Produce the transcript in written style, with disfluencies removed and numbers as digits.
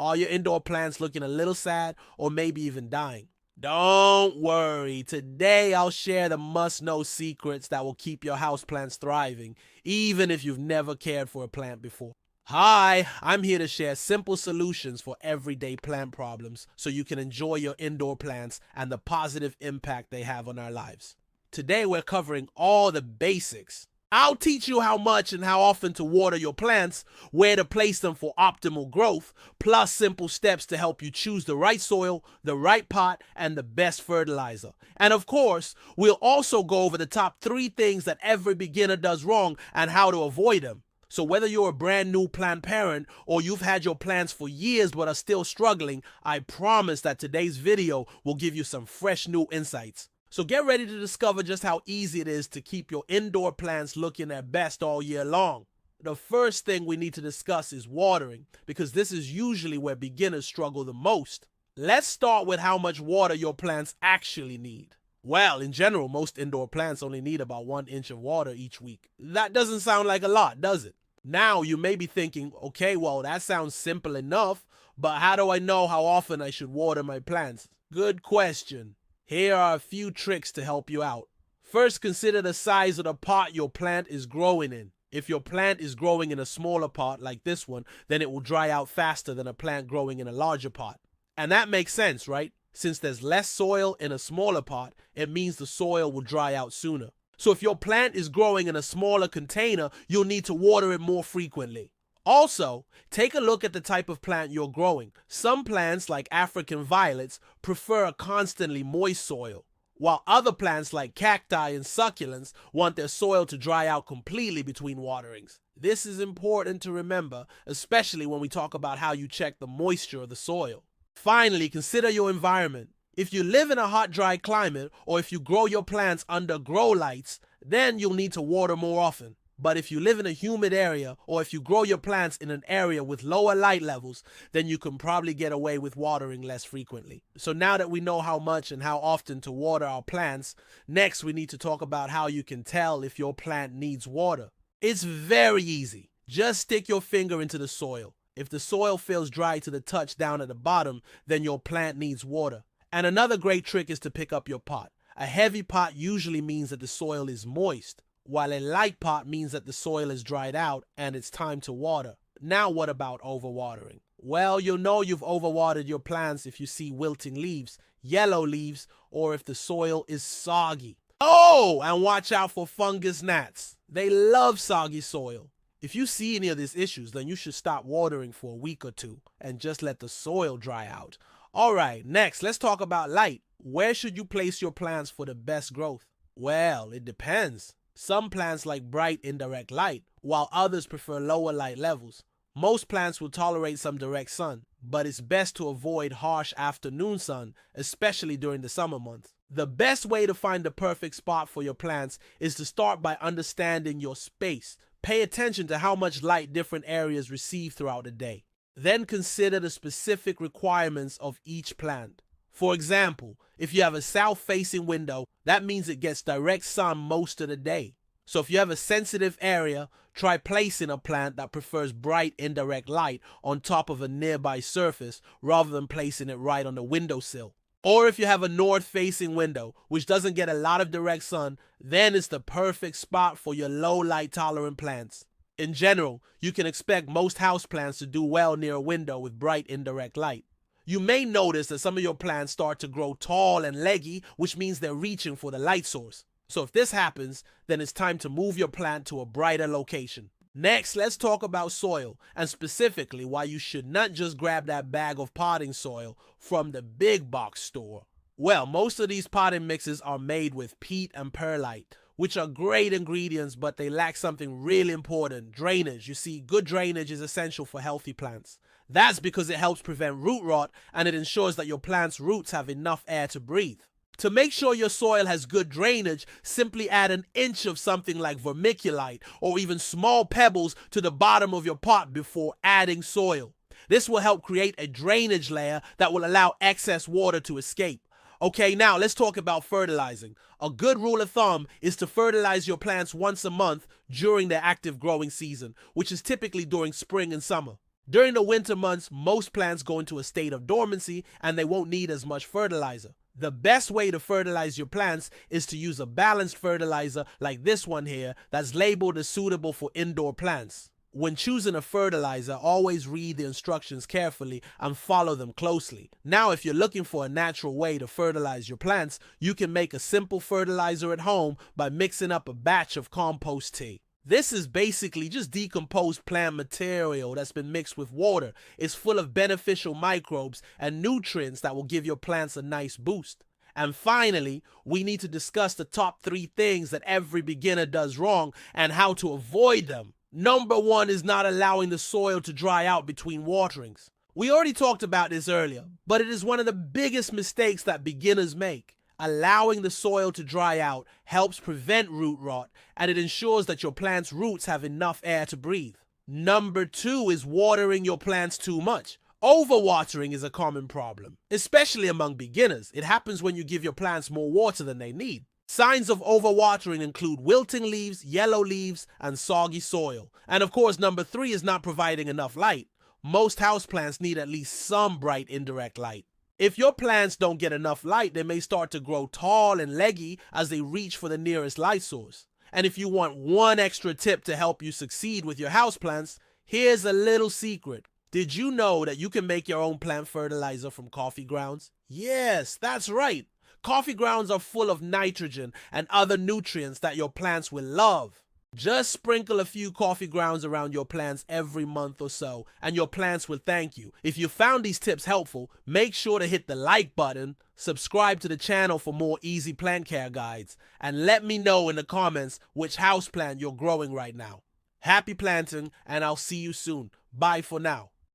Are your indoor plants looking a little sad or maybe even dying? Don't worry, today I'll share the must-know secrets that will keep your houseplants thriving, even if you've never cared for a plant before. Hi, I'm here to share simple solutions for everyday plant problems so you can enjoy your indoor plants and the positive impact they have on our lives. Today we're covering all the basics. I'll teach you how much and how often to water your plants, where to place them for optimal growth, plus simple steps to help you choose the right soil, the right pot, and the best fertilizer. And of course, we'll also go over the top 3 things that every beginner does wrong and how to avoid them. So whether you're a brand new plant parent or you've had your plants for years but are still struggling, I promise that today's video will give you some fresh new insights. So get ready to discover just how easy it is to keep your indoor plants looking their best all year long. The first thing we need to discuss is watering, because this is usually where beginners struggle the most. Let's start with how much water your plants actually need. Well, in general, most indoor plants only need about 1 inch of water each week. That doesn't sound like a lot, does it? Now you may be thinking, okay, well, that sounds simple enough, but how do I know how often I should water my plants? Good question. Here are a few tricks to help you out. First, consider the size of the pot your plant is growing in. If your plant is growing in a smaller pot like this one, then it will dry out faster than a plant growing in a larger pot. And that makes sense, right? Since there's less soil in a smaller pot, it means the soil will dry out sooner. So if your plant is growing in a smaller container, you'll need to water it more frequently. Also, take a look at the type of plant you're growing. Some plants, like African violets, prefer a constantly moist soil, while other plants like cacti and succulents want their soil to dry out completely between waterings. This is important to remember, especially when we talk about how you check the moisture of the soil. Finally, consider your environment. If you live in a hot, dry climate, or if you grow your plants under grow lights, then you'll need to water more often. But if you live in a humid area, or if you grow your plants in an area with lower light levels, then you can probably get away with watering less frequently. So now that we know how much and how often to water our plants, next we need to talk about how you can tell if your plant needs water. It's very easy. Just stick your finger into the soil. If the soil feels dry to the touch down at the bottom, then your plant needs water. And another great trick is to pick up your pot. A heavy pot usually means that the soil is moist, while a light pot means that the soil is dried out and it's time to water. Now what about overwatering? Well, you'll know you've overwatered your plants if you see wilting leaves, yellow leaves, or if the soil is soggy. Oh, and watch out for fungus gnats. They love soggy soil. If you see any of these issues, then you should stop watering for a week or 2 and just let the soil dry out. Alright, next, let's talk about light. Where should you place your plants for the best growth? Well, it depends. Some plants like bright indirect light, while others prefer lower light levels. Most plants will tolerate some direct sun, but it's best to avoid harsh afternoon sun, especially during the summer months. The best way to find the perfect spot for your plants is to start by understanding your space. Pay attention to how much light different areas receive throughout the day. Then consider the specific requirements of each plant. For example, if you have a south-facing window, that means it gets direct sun most of the day. So if you have a sensitive area, try placing a plant that prefers bright indirect light on top of a nearby surface rather than placing it right on the windowsill. Or if you have a north-facing window, which doesn't get a lot of direct sun, then it's the perfect spot for your low-light tolerant plants. In general, you can expect most houseplants to do well near a window with bright indirect light. You may notice that some of your plants start to grow tall and leggy, which means they're reaching for the light source. So if this happens, then it's time to move your plant to a brighter location. Next, let's talk about soil, and specifically why you should not just grab that bag of potting soil from the big box store. Well, most of these potting mixes are made with peat and perlite, which are great ingredients, but they lack something really important: drainage. You see, good drainage is essential for healthy plants. That's because it helps prevent root rot and it ensures that your plant's roots have enough air to breathe. To make sure your soil has good drainage, simply add an inch of something like vermiculite or even small pebbles to the bottom of your pot before adding soil. This will help create a drainage layer that will allow excess water to escape. Okay, now let's talk about fertilizing. A good rule of thumb is to fertilize your plants once a month during their active growing season, which is typically during spring and summer. During the winter months, most plants go into a state of dormancy and they won't need as much fertilizer. The best way to fertilize your plants is to use a balanced fertilizer like this one here that's labeled as suitable for indoor plants. When choosing a fertilizer, always read the instructions carefully and follow them closely. Now, if you're looking for a natural way to fertilize your plants, you can make a simple fertilizer at home by mixing up a batch of compost tea. This is basically just decomposed plant material that's been mixed with water. It's full of beneficial microbes and nutrients that will give your plants a nice boost. And finally, we need to discuss the top 3 things that every beginner does wrong and how to avoid them. Number 1 is not allowing the soil to dry out between waterings. We already talked about this earlier, but it is one of the biggest mistakes that beginners make. Allowing the soil to dry out helps prevent root rot, and it ensures that your plant's roots have enough air to breathe. Number 2 is watering your plants too much. Overwatering is a common problem, especially among beginners. It happens when you give your plants more water than they need. Signs of overwatering include wilting leaves, yellow leaves, and soggy soil. And of course, number 3 is not providing enough light. Most houseplants need at least some bright indirect light. If your plants don't get enough light, they may start to grow tall and leggy as they reach for the nearest light source. And if you want one extra tip to help you succeed with your houseplants, here's a little secret. Did you know that you can make your own plant fertilizer from coffee grounds? Yes, that's right. Coffee grounds are full of nitrogen and other nutrients that your plants will love. Just sprinkle a few coffee grounds around your plants every month or so, and your plants will thank you. If you found these tips helpful, make sure to hit the like button, subscribe to the channel for more easy plant care guides, and let me know in the comments which houseplant you're growing right now. Happy planting, and I'll see you soon. Bye for now.